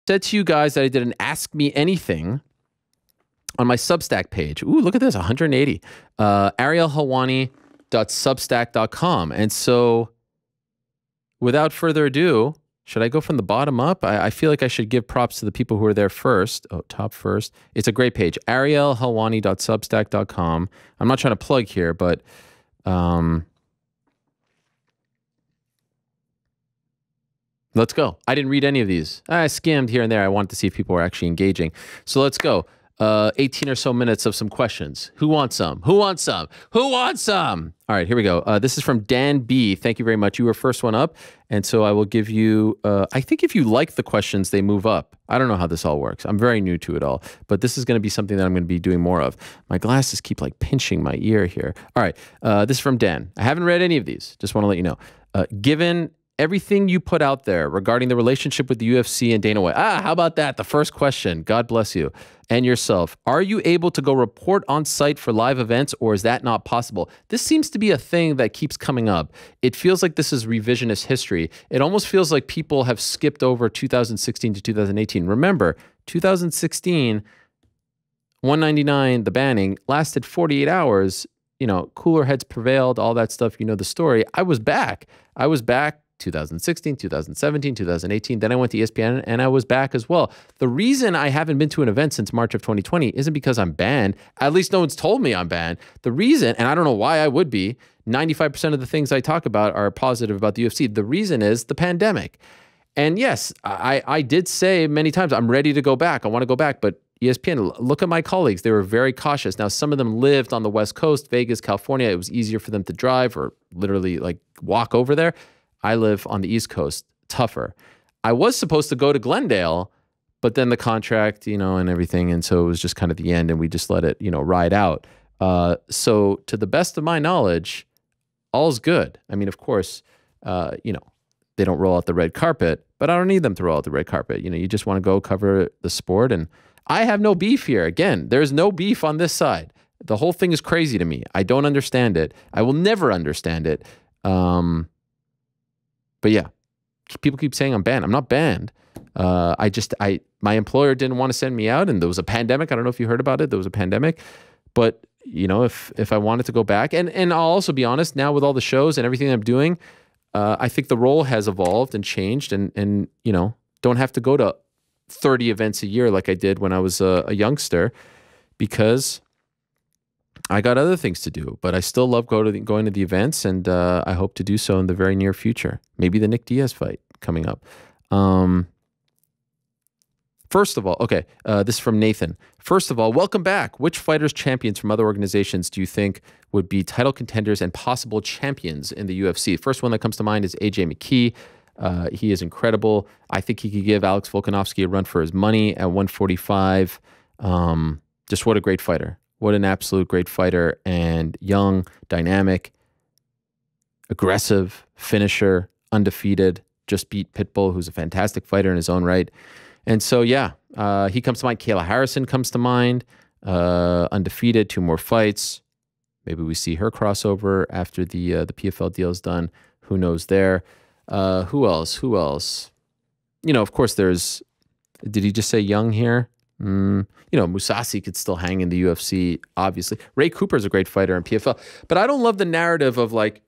said to you guys that I did an Ask Me Anything on my Substack page. Ooh, look at this, 180. arielhelwani.substack.com. And so without further ado, should I go from the bottom up? I feel like I should give props to the people who are there first. Oh, top first. It's a great page. arielhelwani.substack.com. I'm not trying to plug here, but let's go. I didn't read any of these. I skimmed here and there. I wanted to see if people were actually engaging. So let's go. 18 or so minutes of some questions. Who wants some? Who wants some? Who wants some? All right, here we go. This is from Dan B. Thank you very much. You were first one up. And so I will give you, I think if you like the questions, they move up. I don't know how this all works. I'm very new to it all. But this is going to be something that I'm going to be doing more of. My glasses keep like pinching my ear here. All right, this is from Dan. I haven't read any of these. Just want to let you know. Given everything you put out there regarding the relationship with the UFC and Dana White. How about that? The first question. God bless you. And yourself. Are you able to go report on site for live events, or is that not possible? This seems to be a thing that keeps coming up. It feels like this is revisionist history. It almost feels like people have skipped over 2016 to 2018. Remember, 2016, 199, the banning, lasted 48 hours. You know, cooler heads prevailed, all that stuff. You know the story. I was back. 2016, 2017, 2018. Then I went to ESPN and I was back as well. The reason I haven't been to an event since March of 2020 isn't because I'm banned. At least no one's told me I'm banned. The reason, and I don't know why I would be, 95% of the things I talk about are positive about the UFC. The reason is the pandemic. And yes, I did say many times, I'm ready to go back. I want to go back. But ESPN, look at my colleagues. They were very cautious. Now, some of them lived on the West Coast, Vegas, California. It was easier for them to drive or literally like walk over there. I live on the East Coast, tougher. I was supposed to go to Glendale, but then the contract, you know, and everything. And so it was just kind of the end and we just let it, you know, ride out. So to the best of my knowledge, all's good. I mean, of course, you know, they don't roll out the red carpet, but I don't need them to roll out the red carpet. You know, you just want to go cover the sport. And I have no beef here. Again, there's no beef on this side. The whole thing is crazy to me. I don't understand it. I will never understand it. But yeah, people keep saying I'm banned. I'm not banned. My employer didn't want to send me out, and there was a pandemic. I don't know if you heard about it. There was a pandemic, but you know, if I wanted to go back, and I'll also be honest now with all the shows and everything I'm doing, I think the role has evolved and changed, and you know, don't have to go to 30 events a year like I did when I was a youngster, because I got other things to do, but I still love going to the events, and I hope to do so in the very near future. Maybe the Nick Diaz fight coming up. First of all, okay, this is from Nathan. First of all, welcome back. Which fighters champions from other organizations do you think would be title contenders and possible champions in the UFC? First one that comes to mind is AJ McKee. He is incredible. I think he could give Alex Volkanovski a run for his money at 145. Just what a great fighter. What an absolute great fighter, and young, dynamic, aggressive, finisher, undefeated, just beat Pitbull, who's a fantastic fighter in his own right. And so, yeah, he comes to mind. Kayla Harrison comes to mind, undefeated, 2 more fights. Maybe we see her crossover after the PFL deal is done. Who knows there? Who else? Who else? You know, of course, there's, did he just say young here? You know, Musasi could still hang in the UFC, obviously. Ray Cooper is a great fighter in PFL. But I don't love the narrative of like,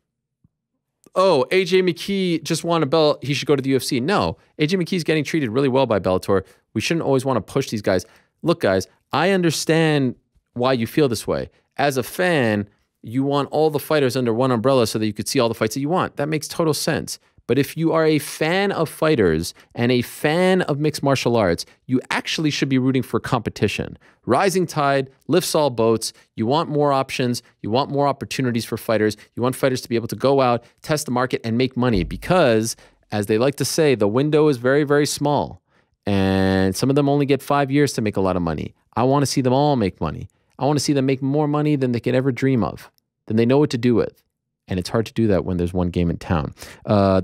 oh, AJ McKee just won a belt, he should go to the UFC. No, AJ McKee's getting treated really well by Bellator. We shouldn't always want to push these guys. Look, guys, I understand why you feel this way. As a fan, you want all the fighters under one umbrella so that you could see all the fights that you want. That makes total sense. But if you are a fan of fighters and a fan of mixed martial arts, you actually should be rooting for competition. Rising tide lifts all boats. You want more options. You want more opportunities for fighters. You want fighters to be able to go out, test the market, and make money because, as they like to say, the window is very, very small. And some of them only get 5 years to make a lot of money. I want to see them all make money. I want to see them make more money than they could ever dream of, than they know what to do with. And it's hard to do that when there's one game in town.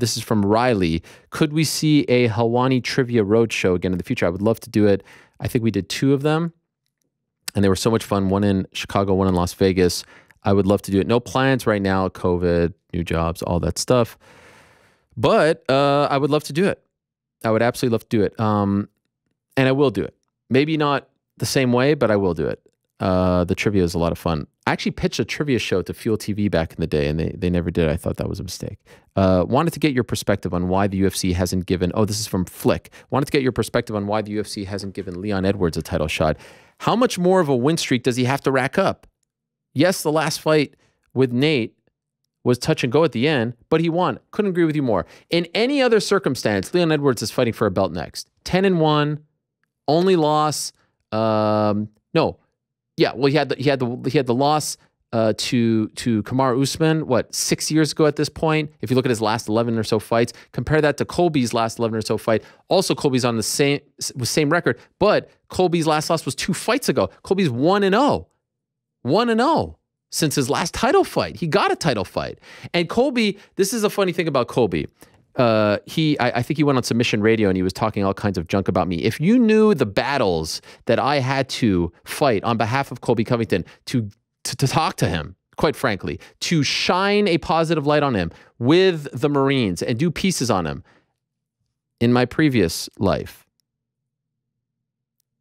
This is from Riley. Could we see a Helwani Trivia Roadshow again in the future? I would love to do it. I think we did 2 of them, and they were so much fun. One in Chicago, one in Las Vegas. I would love to do it. No plans right now. COVID, new jobs, all that stuff. But I would love to do it. I would absolutely love to do it. And I will do it. Maybe not the same way, but I will do it. The trivia is a lot of fun. I actually pitched a trivia show to Fuel TV back in the day, and they never did. I thought that was a mistake. Wanted to get your perspective on why the UFC hasn't given, oh, this is from Flick. Wanted to get your perspective on why the UFC hasn't given Leon Edwards a title shot. How much more of a win streak does he have to rack up? Yes, the last fight with Nate was touch and go at the end, but he won. Couldn't agree with you more. In any other circumstance, Leon Edwards is fighting for a belt next. 10-1, only loss. No. Yeah, well, he had the loss to Kamaru Usman, what, 6 years ago at this point? If you look at his last 11 or so fights, compare that to Colby's last 11 or so fight. Also, Colby's on the same record, but Colby's last loss was 2 fights ago. Colby's 1-0. 1-0 since his last title fight. He got a title fight. And Colby, this is a funny thing about Colby. I think he went on Submission Radio and he was talking all kinds of junk about me. If you knew the battles that I had to fight on behalf of Colby Covington to talk to him, quite frankly, to shine a positive light on him with the Marines and do pieces on him in my previous life,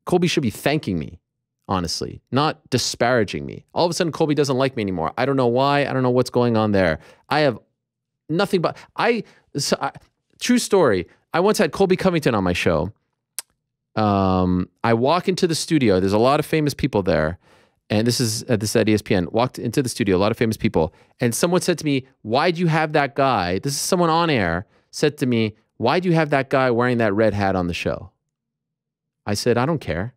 Colby should be thanking me, honestly, not disparaging me. All of a sudden, Colby doesn't like me anymore. I don't know why. I don't know what's going on there. I have nothing but... true story. I once had Colby Covington on my show. I walk into the studio. There's a lot of famous people there. And this is at ESPN. Walked into the studio, a lot of famous people. And someone said to me, why'd you have that guy? This is someone on air said to me, why'd you have that guy wearing that red hat on the show? I said, I don't care.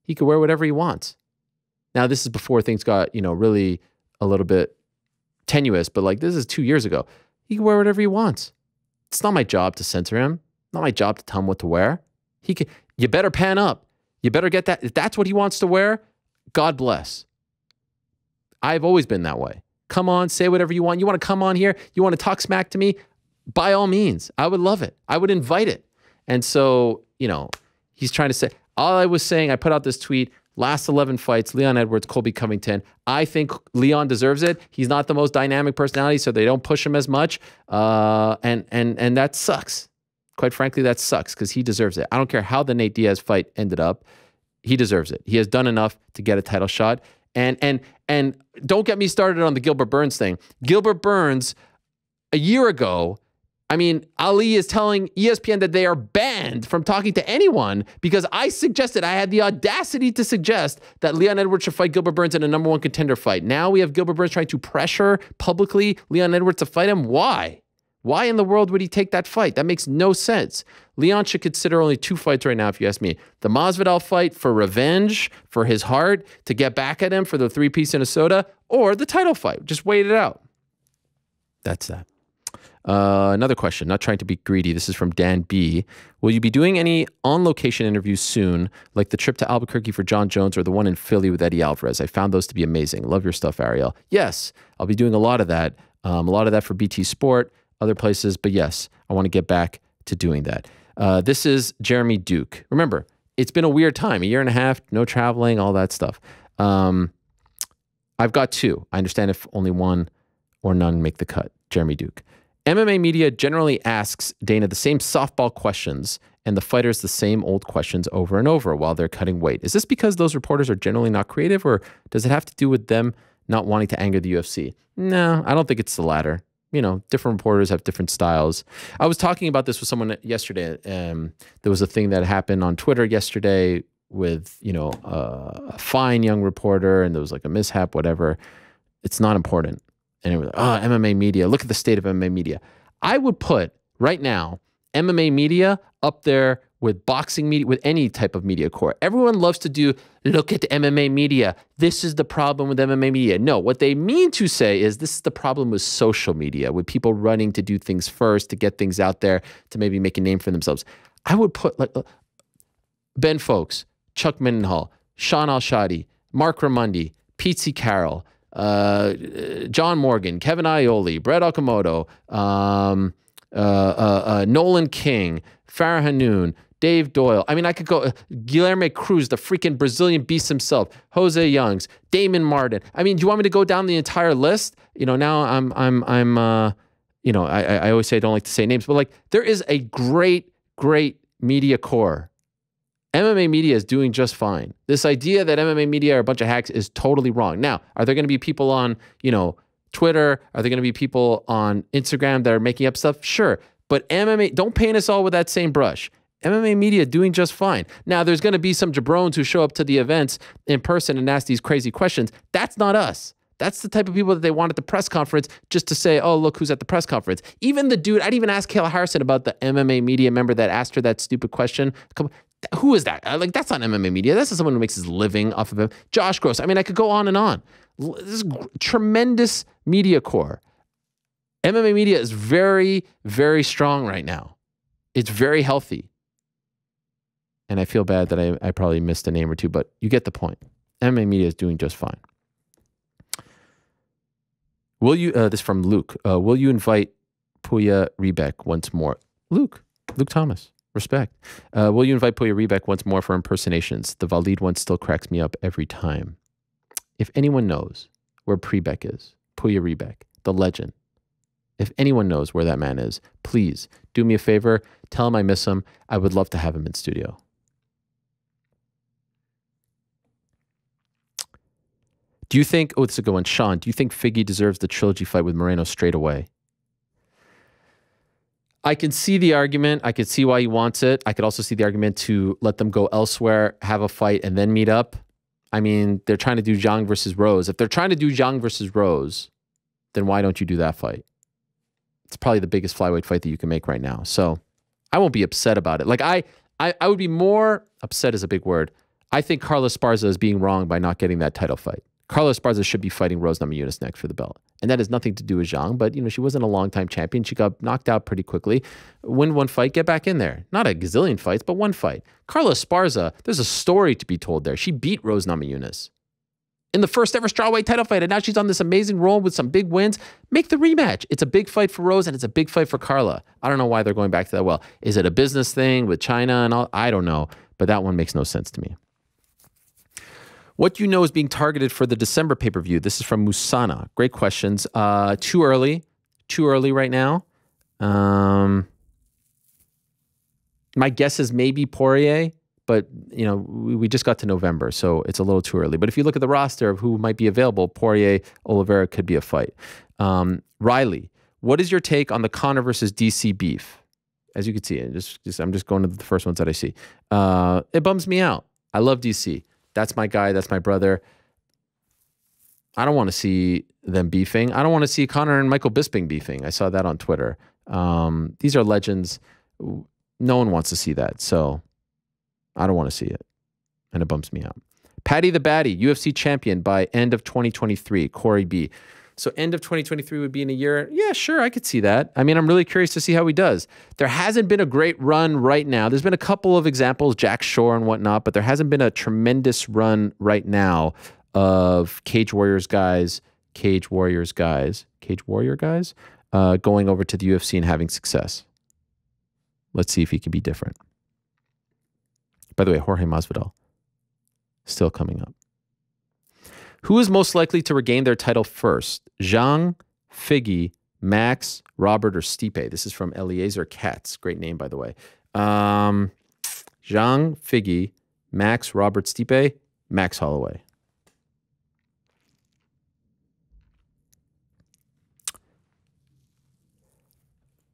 He could wear whatever he wants. Now, this is before things got, really a little bit tenuous. But like, this is 2 years ago. He can wear whatever he wants. It's not my job to censor him. Not my job to tell him what to wear. You better pan up. You better get that. If that's what he wants to wear, God bless. I've always been that way. Come on, say whatever you want. You want to come on here? You want to talk smack to me? By all means. I would love it. I would invite it. And so, he's trying to say, all I was saying, I put out this tweet, last 11 fights, Leon Edwards, Colby Covington. I think Leon deserves it. He's not the most dynamic personality, so they don't push him as much. And that sucks. Quite frankly, that sucks because he deserves it. I don't care how the Nate Diaz fight ended up. He deserves it. He has done enough to get a title shot. And don't get me started on the Gilbert Burns thing. Gilbert Burns, a year ago, Ali is telling ESPN that they are banned from talking to anyone because I had the audacity to suggest that Leon Edwards should fight Gilbert Burns in a #1 contender fight. Now we have Gilbert Burns trying to pressure publicly Leon Edwards to fight him. Why? Why in the world would he take that fight? That makes no sense. Leon should consider only 2 fights right now, if you ask me. The Masvidal fight for revenge, for his heart, to get back at him for the 3-piece in a soda, or the title fight. Just wait it out. That's that. Another question, not trying to be greedy. This is from Dan B. Will you be doing any on-location interviews soon, like the trip to Albuquerque for John Jones or the one in Philly with Eddie Alvarez? I found those to be amazing. Love your stuff, Ariel. Yes, I'll be doing a lot of that. A lot of that for BT Sport, other places. But yes, I want to get back to doing that. This is Jeremy Duke. Remember, it's been a weird time, 1.5 years, no traveling, all that stuff. I've got 2. I understand if only one or none make the cut. Jeremy Duke. MMA media generally asks Dana the same softball questions and the fighters the same old questions over and over while they're cutting weight. Is this because those reporters are generally not creative, or does it have to do with them not wanting to anger the UFC? No, I don't think it's the latter. Different reporters have different styles. I was talking about this with someone yesterday. There was a thing that happened on Twitter yesterday with, a fine young reporter, and there was like a mishap, whatever. It's not important. And it was like, MMA media. Look at the state of MMA media. I would put, right now, MMA media up there with boxing media, with any type of media core. Everyone loves to do, look at the MMA media. This is the problem with MMA media. No, what they mean to say is this is the problem with social media, with people running to do things first, to get things out there, to maybe make a name for themselves. I would put like Ben Fowlkes, Chuck Mindenhall, Sean Al-Shadi, Mark Ramundi, Pete Carroll, John Morgan, Kevin Aioli, Brett Okamoto, Nolan King, Farah Hanoun, Dave Doyle. I could go Guilherme Cruz, the freaking Brazilian beast himself, Jose Youngs, Damon Martin. Do you want me to go down the entire list? Now I always say I don't like to say names, but like there is a great media core MMA media is doing just fine. This idea that MMA media are a bunch of hacks is totally wrong. Now, are there going to be people on, Twitter? Are there going to be people on Instagram that are making up stuff? Sure. But MMA, don't paint us all with that same brush. MMA media doing just fine. Now, there's going to be some jabrones who show up to the events in person and ask these crazy questions. That's not us. That's the type of people that they want at the press conference just to say, oh, look who's at the press conference. Even the dude, I'd even ask Chael Harrison about the MMA media member that asked her that stupid question. Who is that? Like, that's not MMA media. That's not someone who makes his living off of him. Josh Gross. I mean, I could go on and on. This is tremendous media core. MMA media is very, very strong right now. It's very healthy. And I feel bad that I probably missed a name or two, but you get the point. MMA media is doing just fine. Will you, this from Luke, will you invite Puya Rebeck once more? Luke Thomas, respect. Will you invite Puya Rebeck once more for impersonations? The Valid one still cracks me up every time. If anyone knows where Prebeck is, Puya Rebeck, the legend, if anyone knows where that man is, please do me a favor, tell him I miss him. I would love to have him in studio. Do you think, oh, this is a good one, Sean, do you think Figgy deserves the trilogy fight with Moreno straight away? I can see the argument. I could see why he wants it. I could also see the argument to let them go elsewhere, have a fight, and then meet up. I mean, they're trying to do Zhang versus Rose. If they're trying to do Zhang versus Rose, then why don't you do that fight? It's probably the biggest flyweight fight that you can make right now. So I won't be upset about it. Like I would be more upset is a big word. I think Carla Esparza is being wrong by not getting that title fight. Carla Esparza should be fighting Rose Namajunas next for the belt. And that has nothing to do with Zhang, but she wasn't a long-time champion. She got knocked out pretty quickly. Win one fight, get back in there. Not a gazillion fights, but one fight. Carla Esparza, there's a story to be told there. She beat Rose Namajunas in the first ever strawweight title fight, and now she's on this amazing roll with some big wins. Make the rematch. It's a big fight for Rose, and it's a big fight for Carla. I don't know why they're going back to that well. Is it a business thing with China and all? I don't know, but that one makes no sense to me. What do you know is being targeted for the December pay-per-view? This is from Musana. Great questions. Too early right now. My guess is maybe Poirier, but we just got to November, so it's a little too early. But if you look at the roster of who might be available, Poirier, Oliveira could be a fight. Riley, what is your take on the Conor versus DC beef? As you can see, I'm just going to the first ones that I see. It bums me out. I love DC. That's my guy. That's my brother. I don't want to see them beefing. I don't want to see Conor and Michael Bisping beefing. I saw that on Twitter. These are legends. No one wants to see that. So I don't want to see it. And it bumps me out. Patty the Batty, UFC champion by end of 2023, Corey B. So end of 2023 would be in a year. Yeah, sure, I could see that. I mean, I'm really curious to see how he does. There hasn't been a great run right now. There's been a couple of examples, Jack Shore and whatnot, but there hasn't been a tremendous run right now of Cage Warrior guys going over to the UFC and having success. Let's see if he can be different. By the way, Jorge Masvidal, still coming up. Who is most likely to regain their title first? Zhang, Figgy, Max, Robert, or Stipe? This is from Eliezer Katz. Great name, by the way. Zhang, Figgy, Max, Robert, Stipe, Max Holloway.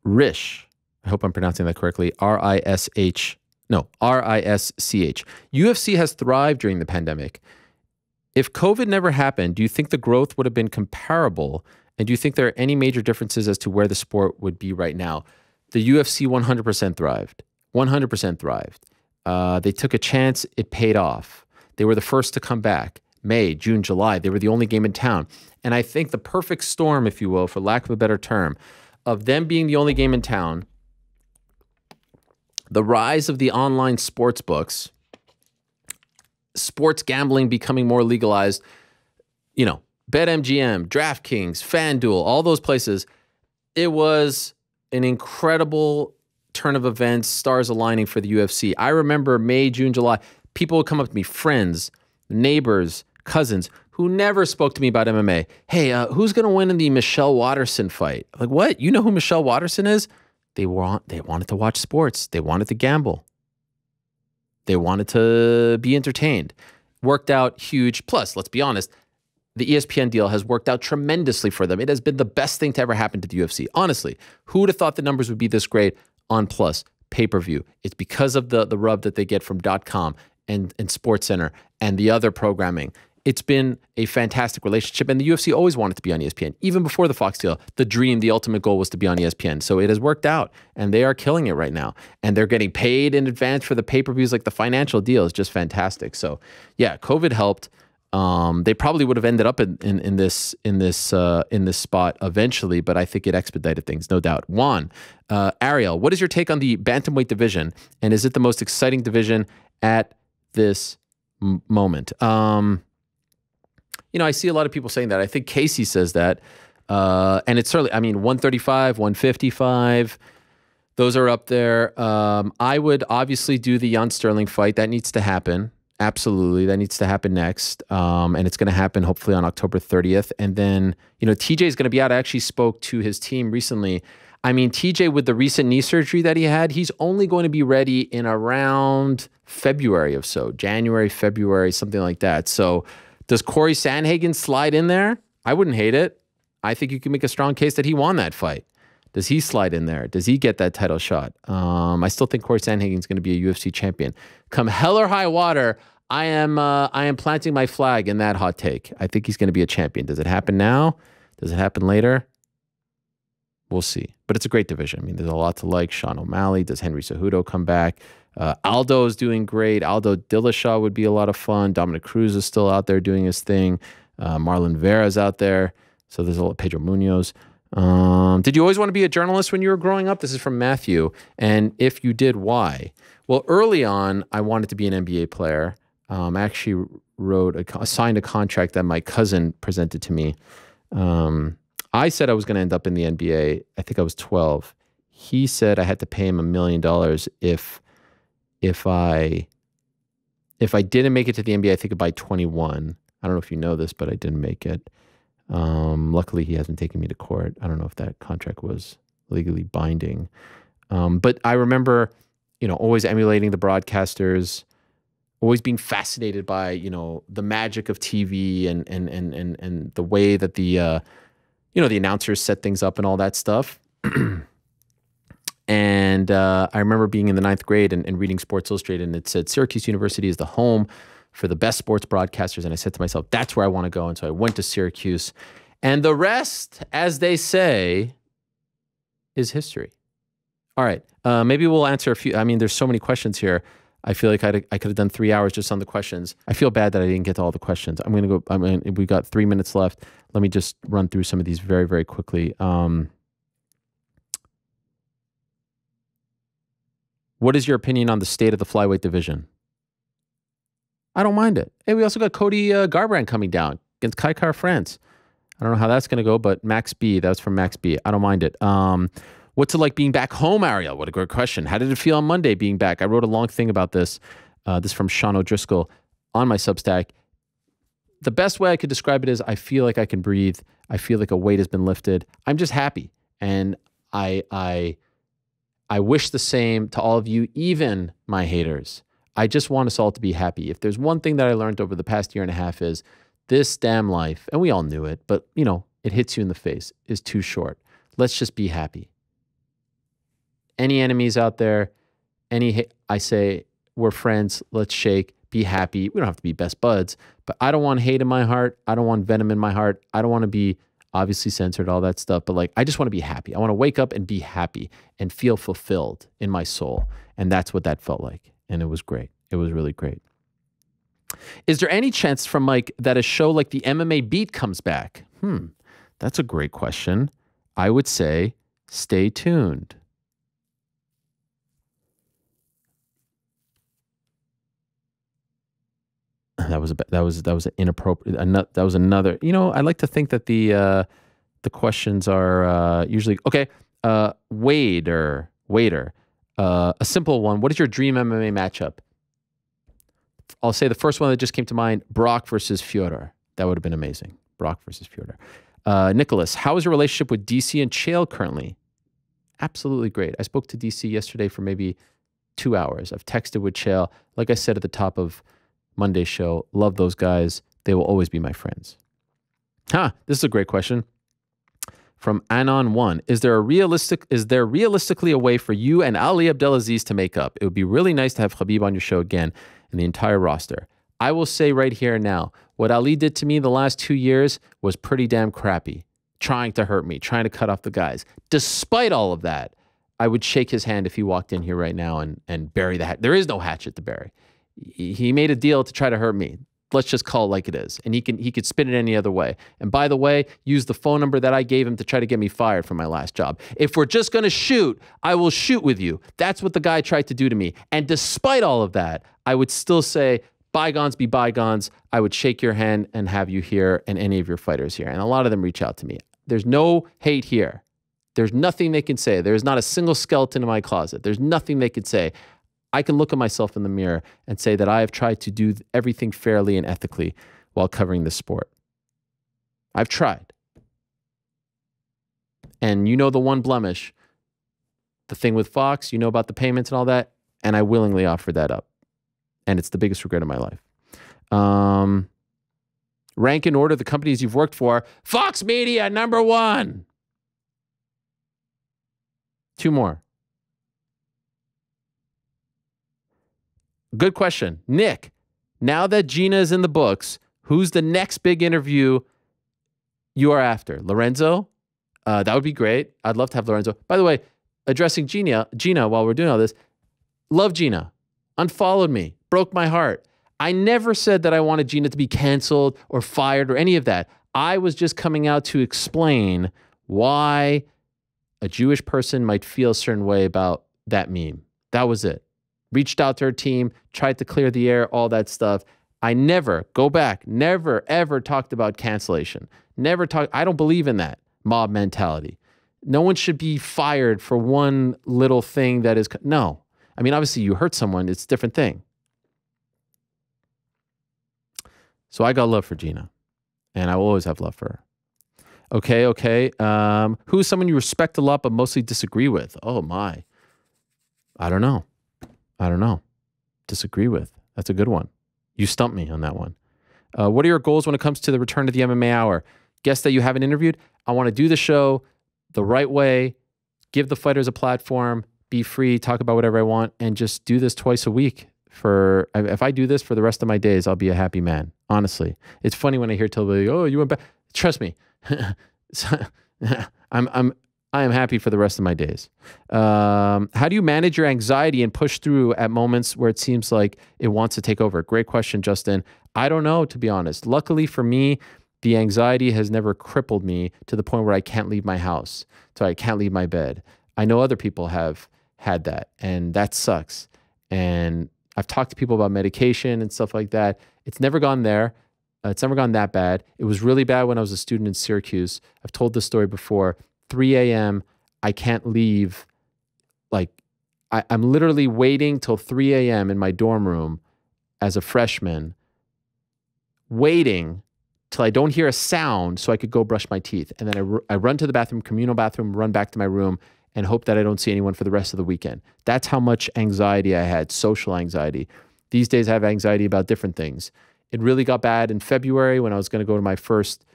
Rish. I hope I'm pronouncing that correctly. R-I-S-C-H. UFC has thrived during the pandemic. If COVID never happened, do you think the growth would have been comparable? And do you think there are any major differences as to where the sport would be right now? The UFC 100% thrived. 100% thrived. They took a chance. It paid off. They were the first to come back. May, June, July. They were the only game in town. And I think the perfect storm, if you will, for lack of a better term, of them being the only game in town, the rise of the online sports books, sports gambling becoming more legalized, BetMGM, DraftKings, FanDuel, all those places. It was an incredible turn of events, stars aligning for the UFC. I remember May, June, July, people would come up to me, friends, neighbors, cousins, who never spoke to me about MMA. Hey, who's going to win in the Michelle Watterson fight? Like, what? You know who Michelle Watterson is? They wanted to watch sports. They wanted to gamble. They wanted to be entertained. Worked out huge. Plus, let's be honest, the ESPN deal has worked out tremendously for them. It has been the best thing to ever happen to the UFC. Honestly, who would have thought the numbers would be this great on Plus pay-per-view? It's because of the rub that they get from .com and SportsCenter and the other programming. It's been a fantastic relationship, and the UFC always wanted to be on ESPN. Even before the Fox deal, the dream, the ultimate goal was to be on ESPN. So it has worked out, and they are killing it right now. And they're getting paid in advance for the pay-per-views. Like, the financial deal is just fantastic. So yeah, COVID helped. They probably would have ended up in this spot eventually, but I think it expedited things, no doubt. Juan, Ariel, what is your take on the bantamweight division, and is it the most exciting division at this moment? You know, I see a lot of people saying that. I think Casey says that, and it's certainly, I mean, 135, 155, those are up there. I would obviously do the Jan Sterling fight. That needs to happen. Absolutely. That needs to happen next. And it's going to happen hopefully on October 30th. And then, you know, TJ is going to be out. I actually spoke to his team recently. I mean, TJ, with the recent knee surgery that he had, he's only going to be ready in around February or so, January, February, something like that. So does Corey Sandhagen slide in there? I wouldn't hate it. I think you can make a strong case that he won that fight. Does he slide in there? Does he get that title shot? I still think Corey Sandhagen is going to be a UFC champion. Come hell or high water, I am planting my flag in that hot take. I think he's going to be a champion. Does it happen now? Does it happen later? We'll see. But it's a great division. I mean, there's a lot to like. Sean O'Malley. Does Henry Cejudo come back? Aldo is doing great. Aldo Dillashaw would be a lot of fun. Dominic Cruz is still out there doing his thing. Marlon Vera's out there. So there's a lot. Pedro Munoz. Did you always want to be a journalist when you were growing up? This is from Matthew. And if you did, why? Well, early on, I wanted to be an NBA player. I actually signed a contract that my cousin presented to me. I said I was going to end up in the NBA. I think I was 12. He said I had to pay him $1 million if I didn't make it to the NBA. I think by 21. I don't know if you know this, but I didn't make it. Luckily, he hasn't taken me to court. I don't know if that contract was legally binding. But I remember, you know, always emulating the broadcasters, always being fascinated by, you know, the magic of TV and the way that the you know, the announcers set things up and all that stuff. And I remember being in the 9th grade and reading Sports Illustrated, and it said Syracuse University is the home for the best sports broadcasters. And I said to myself, that's where I want to go. And so I went to Syracuse. And the rest, as they say, is history. All right. Maybe we'll answer a few. I mean, there's so many questions here. I feel like I could have done 3 hours just on the questions. I feel bad that I didn't get to all the questions. I'm going to go. I mean, we got 3 minutes left. Let me just run through some of these very, very quickly. What is your opinion on the state of the flyweight division? I don't mind it. Hey, we also got Cody Garbrandt coming down against Kai Kara France. I don't know how that's going to go, but Max B, that was from Max B. I don't mind it. What's it like being back home, Ariel? What a great question. How did it feel on Monday being back? I wrote a long thing about this. This from Sean O'Driscoll on my Substack. The best way I could describe it is I feel like I can breathe. I feel like a weight has been lifted. I'm just happy. And I wish the same to all of you, even my haters. I just want us all to be happy. If there's one thing that I learned over the past year and a half is this damn life, and we all knew it, but, you know, it hits you in the face, is too short. Let's just be happy. Any enemies out there, I say, we're friends, let's shake, be happy. We don't have to be best buds, but I don't want hate in my heart. I don't want venom in my heart. I don't want to be obviously censored, all that stuff, but like, I just want to be happy. I want to wake up and be happy and feel fulfilled in my soul. And that's what that felt like. And it was great. It was really great. Is there any chance from Mike that a show like the MMA Beat comes back? That's a great question. I would say stay tuned. That was an inappropriate. That was another. You know, I like to think that the questions are usually okay. Waiter. A simple one. What is your dream MMA matchup? I'll say the first one that just came to mind: Brock versus Fyodor. That would have been amazing. Brock versus Fyodor. Nicholas, how is your relationship with DC and Chael currently? Absolutely great. I spoke to DC yesterday for maybe 2 hours. I've texted with Chael. Like I said at the top of Monday's show, love those guys. They will always be my friends. This is a great question. From Anon1, is there realistically a way for you and Ali Abdelaziz to make up? It would be really nice to have Khabib on your show again and the entire roster. I will say right here and now, what Ali did to me the last 2 years was pretty damn crappy. Trying to hurt me, trying to cut off the guys. Despite all of that, I would shake his hand if he walked in here right now and bury the hatchet. There is no hatchet to bury. He made a deal to try to hurt me. Let's just call it like it is. And he could spin it any other way. And by the way, use the phone number that I gave him to try to get me fired from my last job. If we're just going to shoot, I will shoot with you. That's what the guy tried to do to me. And despite all of that, I would still say, bygones be bygones. I would shake your hand and have you here and any of your fighters here. And a lot of them reach out to me. There's no hate here. There's nothing they can say. There's not a single skeleton in my closet. There's nothing they could say. I can look at myself in the mirror and say that I have tried to do everything fairly and ethically while covering this sport. I've tried. And you know the one blemish, the thing with Fox, you know about the payments and all that, and I willingly offered that up. And it's the biggest regret of my life. Rank in order the companies you've worked for. Fox Media, #1. 2 more. Good question. Nick, now that Gina is in the books, who's the next big interview you are after? Lorenzo? That would be great. I'd love to have Lorenzo. By the way, addressing Gina, while we're doing all this, love Gina. Unfollowed me. Broke my heart. I never said that I wanted Gina to be canceled or fired or any of that. I was just coming out to explain why a Jewish person might feel a certain way about that meme. That was it. Reached out to her team, tried to clear the air, all that stuff. I never, go back, never, ever talked about cancellation. Never talked, I don't believe in that mob mentality. No one should be fired for one little thing that is, no. I mean, obviously you hurt someone, it's a different thing. So I got love for Gina, and I will always have love for her. Okay. Who's someone you respect a lot but mostly disagree with? Oh, my. I don't know. Disagree with. That's a good one. You stumped me on that one. What are your goals when it comes to the return to the MMA Hour? Guests that you haven't interviewed? I want to do the show the right way, give the fighters a platform, be free, talk about whatever I want, and just do this twice a week. If I do this for the rest of my days, I'll be a happy man. Honestly, it's funny when I hear Tilly, oh, you went back. Trust me, I am happy for the rest of my days. How do you manage your anxiety and push through at moments where it seems like it wants to take over? Great question, Justin. I don't know, to be honest. Luckily for me, the anxiety has never crippled me to the point where I can't leave my house, so I can't leave my bed. I know other people have had that, and that sucks. And I've talked to people about medication and stuff like that. It's never gone there. It's never gone that bad. It was really bad when I was a student in Syracuse. I've told this story before. 3 a.m., I can't leave. Like, I'm literally waiting till 3 a.m. in my dorm room as a freshman, waiting till I don't hear a sound so I could go brush my teeth. And then I run to the bathroom, communal bathroom, run back to my room, and hope that I don't see anyone for the rest of the weekend. That's how much anxiety I had, social anxiety. These days I have anxiety about different things. It really got bad in February when I was going to go to my first,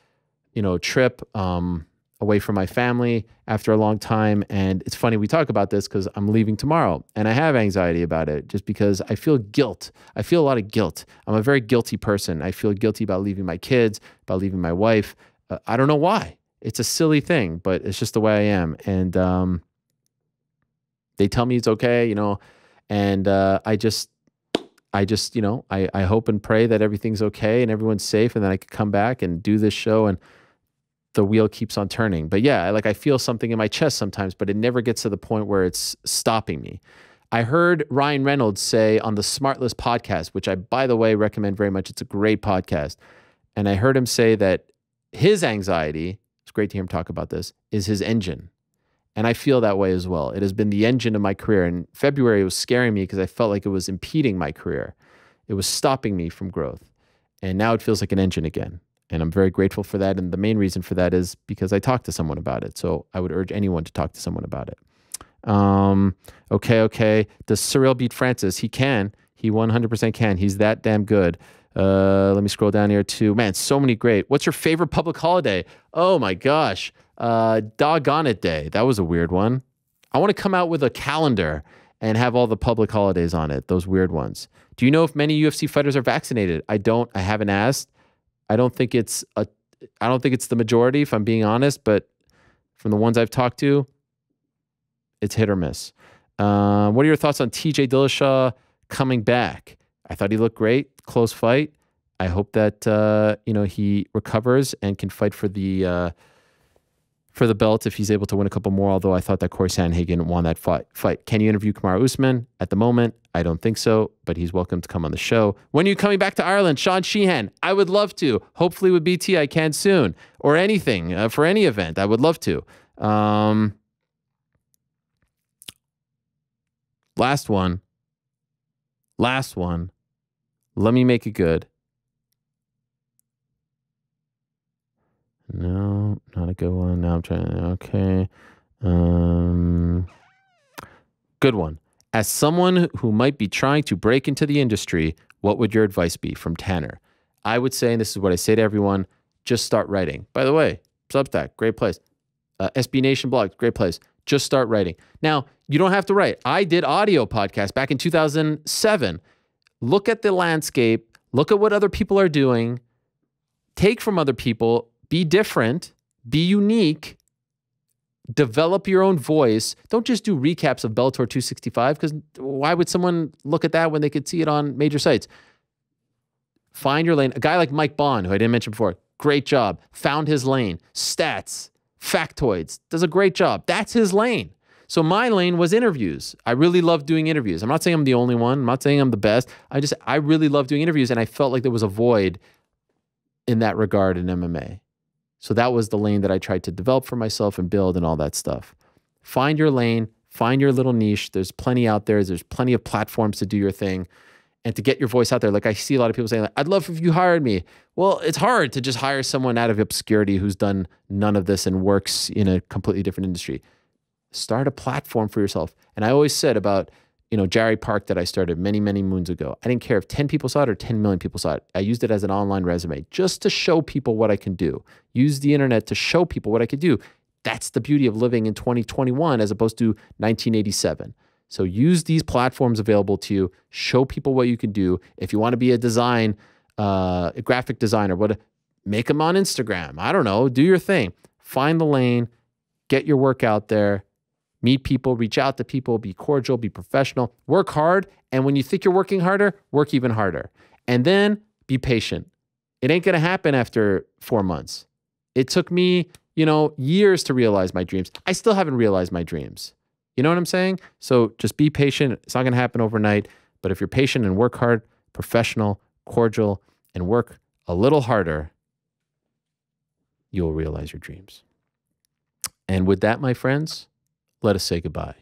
trip away from my family after a long time. And it's funny, we talk about this because I'm leaving tomorrow and I have anxiety about it just because I feel guilt. I feel a lot of guilt. I'm a very guilty person. I feel guilty about leaving my kids, about leaving my wife. I don't know why. It's a silly thing, but it's just the way I am. And they tell me it's okay, and I just, I hope and pray that everything's okay and everyone's safe and then I can come back and do this show and the wheel keeps on turning. But yeah, I feel something in my chest sometimes, but it never gets to the point where it's stopping me. I heard Ryan Reynolds say on the Smartless podcast, which I, by the way, recommend very much. It's a great podcast. And I heard him say that his anxiety, it's great to hear him talk about this, is his engine. And I feel that way as well. It has been the engine of my career. In February, it was scaring me because I felt like it was impeding my career. It was stopping me from growth. And now it feels like an engine again. And I'm very grateful for that. And the main reason for that is because I talked to someone about it. So I would urge anyone to talk to someone about it. Okay. Does Cyril beat Francis? He can. He 100% can. He's that damn good. Let me scroll down here too. Man, so many great. What's your favorite public holiday? Oh my gosh. Doggone it day. That was a weird one. I want to come out with a calendar and have all the public holidays on it. Those weird ones. Do you know if many UFC fighters are vaccinated? I don't. I haven't asked. I don't think it's the majority, if I'm being honest, but from the ones I've talked to, it's hit or miss. What are your thoughts on TJ Dillashaw coming back? I thought he looked great. Close fight. I hope that he recovers and can fight for the belt if he's able to win a couple more, although I thought that Corey Sandhagen won that fight. Can you interview Kamaru Usman? At the moment, I don't think so, but he's welcome to come on the show. When are you coming back to Ireland? Sean Sheehan, I would love to. Hopefully with BT I can soon. Or anything, for any event, I would love to. Last one. Let me make it good. No, not a good one. Now I'm trying. Okay. Good one. As someone who might be trying to break into the industry, what would your advice be? From Tanner. I would say, and this is what I say to everyone, just start writing. By the way, Substack, great place. SB Nation blog, great place. Just start writing. Now, you don't have to write. I did audio podcasts back in 2007. Look at the landscape. Look at what other people are doing. Take from other people. Be different. Be unique. Develop your own voice. Don't just do recaps of Bellator 265, because why would someone look at that when they could see it on major sites? Find your lane. A guy like Mike Bond, who I didn't mention before, great job. Found his lane. Stats, factoids, does a great job. That's his lane. So my lane was interviews. I really love doing interviews. I'm not saying I'm the only one. I'm not saying I'm the best. I really love doing interviews, and I felt like there was a void in that regard in MMA. So that was the lane that I tried to develop for myself and build and all that stuff. Find your lane, find your little niche. There's plenty out there. There's plenty of platforms to do your thing and to get your voice out there. Like I see a lot of people saying, like, I'd love if you hired me. Well, it's hard to just hire someone out of obscurity who's done none of this and works in a completely different industry. Start a platform for yourself. And I always said about, Jerry Park that I started many, many moons ago. I didn't care if 10 people saw it or 10 million people saw it. I used it as an online resume just to show people what I can do. Use the internet to show people what I could do. That's the beauty of living in 2021 as opposed to 1987. So use these platforms available to you. Show people what you can do. If you want to be a graphic designer, make them on Instagram. I don't know. Do your thing. Find the lane. Get your work out there. Meet people, reach out to people, be cordial, be professional, work hard. And when you think you're working harder, work even harder. And then be patient. It ain't going to happen after 4 months. It took me, years to realize my dreams. I still haven't realized my dreams. You know what I'm saying? So just be patient. It's not going to happen overnight. But if you're patient and work hard, professional, cordial, and work a little harder, you'll realize your dreams. And with that, my friends, let us say goodbye.